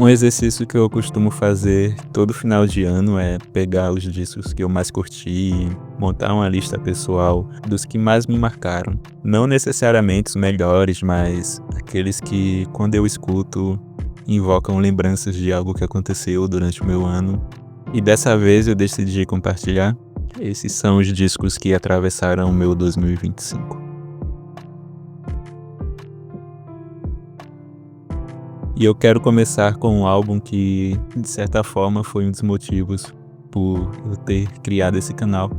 Um exercício que eu costumo fazer todo final de ano é pegar os discos que eu mais curti e montar uma lista pessoal dos que mais me marcaram. Não necessariamente os melhores, mas aqueles que, quando eu escuto, invocam lembranças de algo que aconteceu durante o meu ano. E dessa vez eu decidi compartilhar. Esses são os discos que atravessaram o meu 2025. E eu quero começar com um álbum que, de certa forma, foi um dos motivos por eu ter criado esse canal,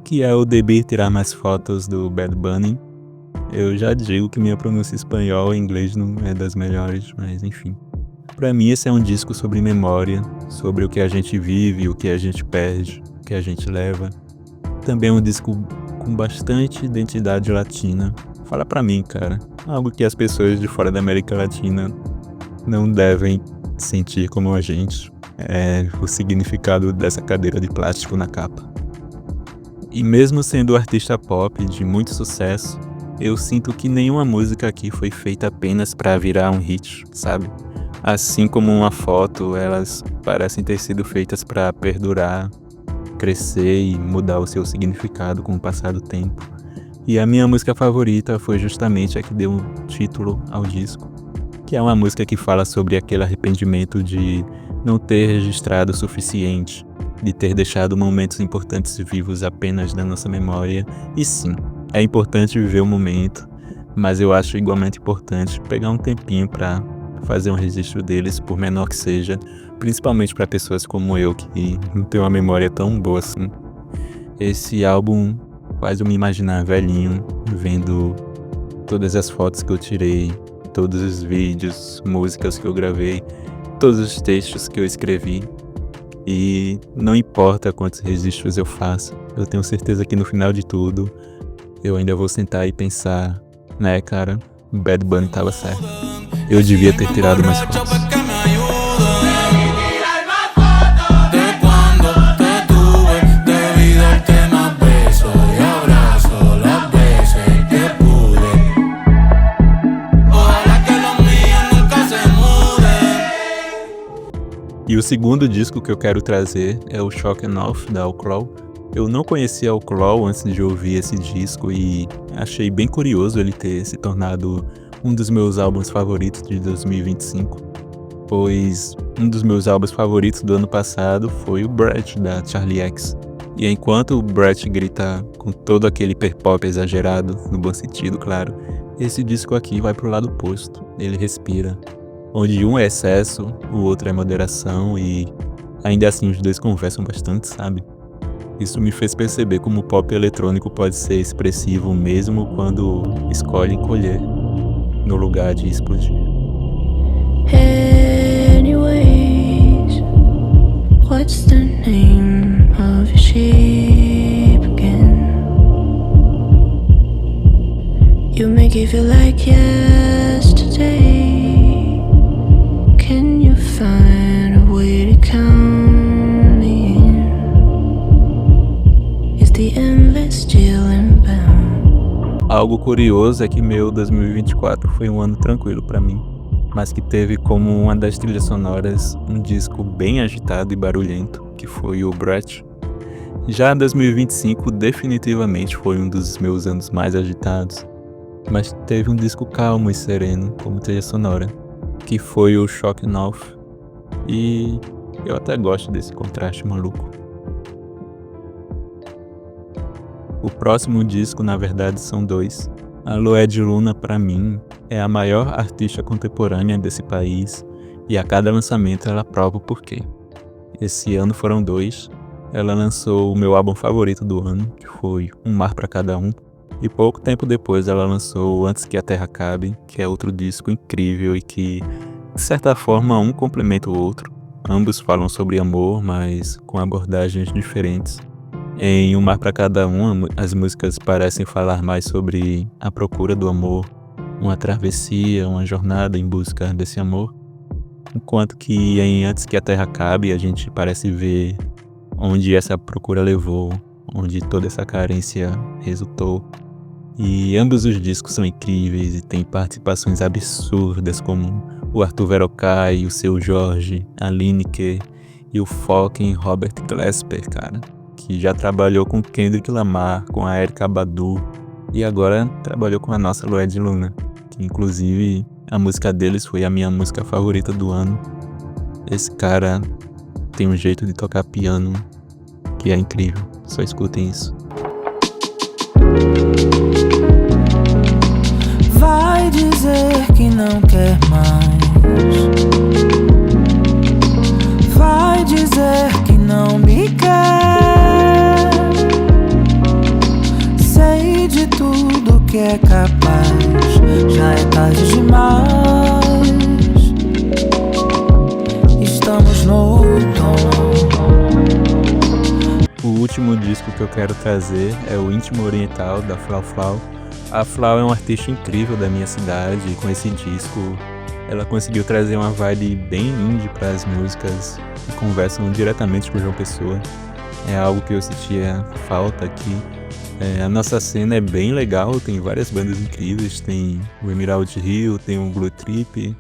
que é o Debí Tirar Mais Fotos, do Bad Bunny. Eu já digo que minha pronúncia em espanhol e inglês não é das melhores, mas enfim. Pra mim esse é um disco sobre memória, sobre o que a gente vive, o que a gente perde, o que a gente leva. Também é um disco com bastante identidade latina. Fala pra mim, cara, algo que as pessoas de fora da América Latina não devem sentir como a gente. É o significado dessa cadeira de plástico na capa. E mesmo sendo artista pop de muito sucesso, eu sinto que nenhuma música aqui foi feita apenas pra virar um hit, sabe? Assim como uma foto, elas parecem ter sido feitas pra perdurar, crescer e mudar o seu significado com o passar do tempo. E a minha música favorita foi justamente a que deu um título ao disco, que é uma música que fala sobre aquele arrependimento de não ter registrado o suficiente, de ter deixado momentos importantes vivos apenas na nossa memória. E sim, é importante viver o momento, mas eu acho igualmente importante pegar um tempinho para fazer um registro deles, por menor que seja, principalmente para pessoas como eu, que não tem uma memória tão boa assim. Esse álbum faz eu me imaginar velhinho, vendo todas as fotos que eu tirei, todos os vídeos, músicas que eu gravei, todos os textos que eu escrevi. E não importa quantos registros eu faço, eu tenho certeza que no final de tudo eu ainda vou sentar e pensar, né, cara, Bad Bunny tava certo. Eu devia ter tirado mais fotos. E o segundo disco que eu quero trazer é o Shock and Off, da Outclaw. Eu não conhecia a Outclaw antes de ouvir esse disco e achei bem curioso ele ter se tornado um dos meus álbuns favoritos de 2025, pois um dos meus álbuns favoritos do ano passado foi o Brett, da Charli X. E enquanto o Brett grita com todo aquele hiperpop exagerado, no bom sentido, claro, esse disco aqui vai pro lado oposto, ele respira. Onde um é excesso, o outro é moderação e ainda assim os dois conversam bastante, sabe? Isso me fez perceber como o pop eletrônico pode ser expressivo mesmo quando escolhe encolher, no lugar de explodir. Anyways, what's the name of your sheep again? You make it feel like yesterday. Can you find a way to count me in? Is the endless still inbound? Algo curioso é que meu 2024 foi um ano tranquilo pra mim, mas que teve como uma das trilhas sonoras um disco bem agitado e barulhento, que foi o Brett. Já 2025 definitivamente foi um dos meus anos mais agitados, mas teve um disco calmo e sereno como trilha sonora, que foi o Shock and Off, e eu até gosto desse contraste maluco. O próximo disco, na verdade, são dois. A Loed Luna, pra mim, é a maior artista contemporânea desse país, e a cada lançamento ela prova o porquê. Esse ano foram dois. Ela lançou o meu álbum favorito do ano, que foi Um Mar Pra Cada Um, e pouco tempo depois ela lançou Antes Que a Terra Acabe, que é outro disco incrível e que, de certa forma, um complementa o outro. Ambos falam sobre amor, mas com abordagens diferentes. Em Um Mar Pra Cada Um, as músicas parecem falar mais sobre a procura do amor, uma travessia, uma jornada em busca desse amor. Enquanto que em Antes Que a Terra Acabe, a gente parece ver onde essa procura levou, onde toda essa carência resultou. E ambos os discos são incríveis e têm participações absurdas como o Arthur Verocai, o Seu Jorge, a Lineker e o fucking Robert Glasper, cara, que já trabalhou com Kendrick Lamar, com a Erykah Badu e agora trabalhou com a nossa Lued Luna, que inclusive a música deles foi a minha música favorita do ano. Esse cara tem um jeito de tocar piano que é incrível, só escutem isso. Vai dizer que não quer mais. Vai dizer que não me quer. Sei de tudo que é capaz. Já é tarde demais. Estamos no outono. O último disco que eu quero trazer é o Íntimo Oriental, da Flau Flau. A Flau é uma artista incrível da minha cidade e com esse disco ela conseguiu trazer uma vibe bem indie para as músicas que conversam diretamente com João Pessoa. É algo que eu sentia falta aqui. A nossa cena é bem legal, tem várias bandas incríveis, tem o Emerald Hill, tem o Blue Trip,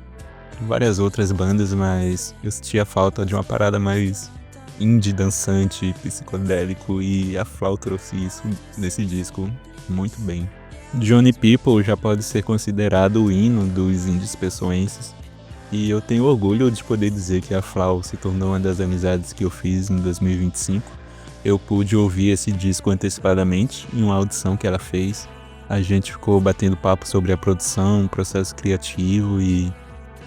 várias outras bandas, mas eu sentia falta de uma parada mais indie, dançante, psicodélico, e a Flau trouxe isso nesse disco muito bem. Johnny People já pode ser considerado o hino dos indies pessoenses, e eu tenho orgulho de poder dizer que a Flau se tornou uma das amizades que eu fiz em 2025. Eu pude ouvir esse disco antecipadamente em uma audição que ela fez. A gente ficou batendo papo sobre a produção, o processo criativo, e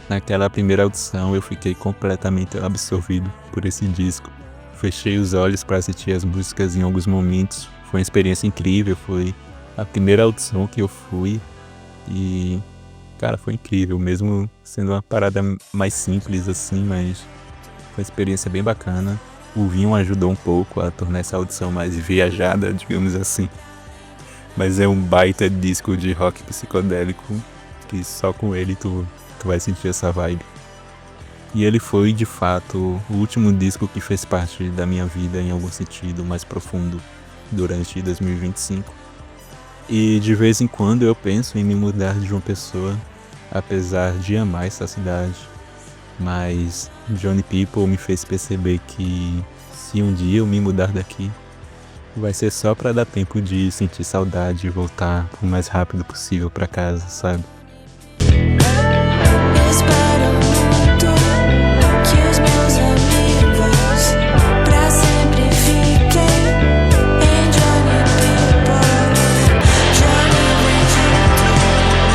naquela primeira audição eu fiquei completamente absorvido por esse disco. Fechei os olhos para assistir as músicas em alguns momentos. Foi uma experiência incrível, foi a primeira audição que eu fui e, cara, foi incrível, mesmo sendo uma parada mais simples assim, mas foi uma experiência bem bacana. O vinho ajudou um pouco a tornar essa audição mais viajada, digamos assim. Mas é um baita disco de rock psicodélico que só com ele tu vai sentir essa vibe. E ele foi, de fato, o último disco que fez parte da minha vida em algum sentido mais profundo durante 2025. E de vez em quando eu penso em me mudar de João Pessoa, apesar de amar essa cidade. Mas Johnny People me fez perceber que se um dia eu me mudar daqui, vai ser só pra dar tempo de sentir saudade e voltar o mais rápido possível pra casa, sabe? Espero muito que os meus amigos pra sempre fiquem em Johnny People. Johnny vem junto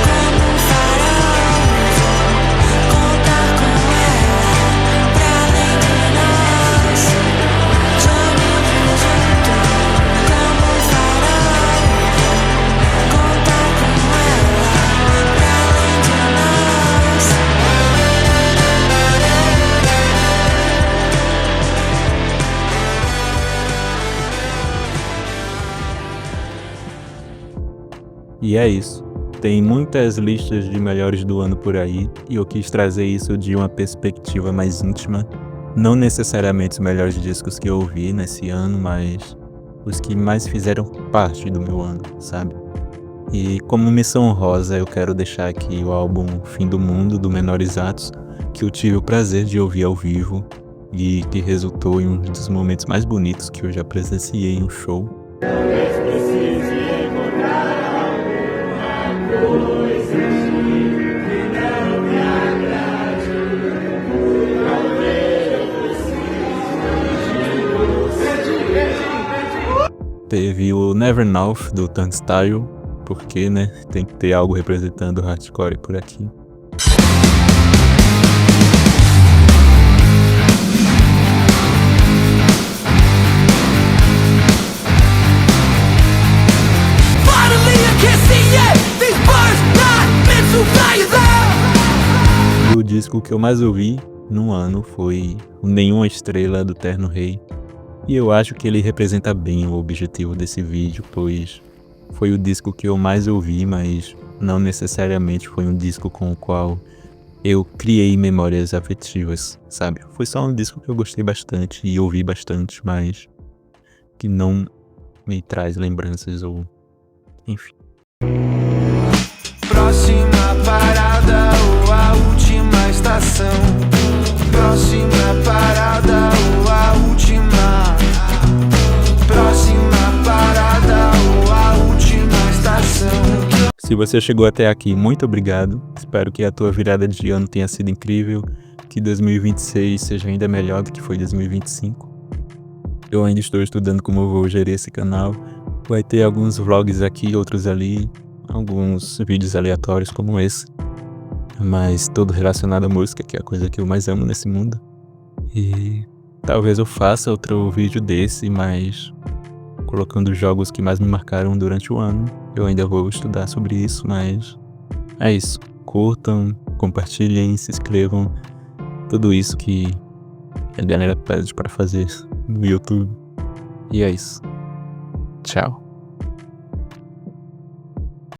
como um faraó. Contar com ela pra além de nós. Johnny vem junto como um faraó. Contar com ela pra além de nós. E é isso. Tem muitas listas de melhores do ano por aí, e eu quis trazer isso de uma perspectiva mais íntima. Não necessariamente os melhores discos que eu ouvi nesse ano, mas os que mais fizeram parte do meu ano, sabe? E como missão honrosa, eu quero deixar aqui o álbum Fim do Mundo, do Menores Atos, que eu tive o prazer de ouvir ao vivo e que resultou em um dos momentos mais bonitos que eu já presenciei em um show. Teve o Never North, do Turnstile, porque, né, tem que ter algo representando o hardcore por aqui. E o disco que eu mais ouvi num ano foi o Nenhuma Estrela, do Terno Rei. E eu acho que ele representa bem o objetivo desse vídeo, pois foi o disco que eu mais ouvi, mas não necessariamente foi um disco com o qual eu criei memórias afetivas, sabe? Foi só um disco que eu gostei bastante e ouvi bastante, mas que não me traz lembranças ou... enfim. Próxima parada ou a última estação. Se você chegou até aqui, muito obrigado. Espero que a tua virada de ano tenha sido incrível, que 2026 seja ainda melhor do que foi 2025. Eu ainda estou estudando como eu vou gerir esse canal. Vai ter alguns vlogs aqui, outros ali, alguns vídeos aleatórios como esse, mas todo relacionado à música, que é a coisa que eu mais amo nesse mundo. E talvez eu faça outro vídeo desse, mas colocando jogos que mais me marcaram durante o ano. Eu ainda vou estudar sobre isso, mas é isso. Curtam, compartilhem, se inscrevam. Tudo isso que a galera pede pra fazer no YouTube. E é isso. Tchau.